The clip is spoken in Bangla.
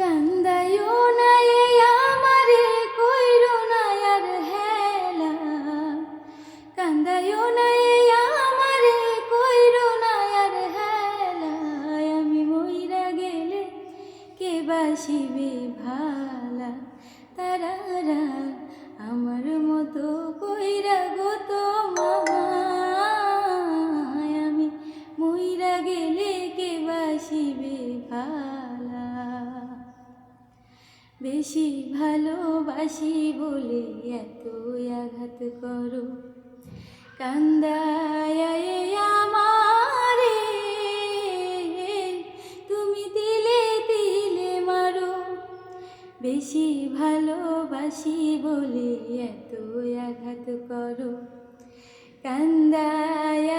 কান্দায়ো না এ আমারে কইরো না আর হেলা, কান্দায়ো না এ আমারে কইরো না আর হেলা। আমি মইরা গেলে কে বাসিবে ভালা, তারারা আমার মতো কইরা গো তোমায়। আমি মইরা গেলে কে বাসিবে ভালা। বেশি ভালোবাসি বলে এত আঘাত করো, কান্দায় আমারে তুমি তিলে তিলে মারো। বেশি ভালোবাসি বলে এত আঘাত করো, কান্দায়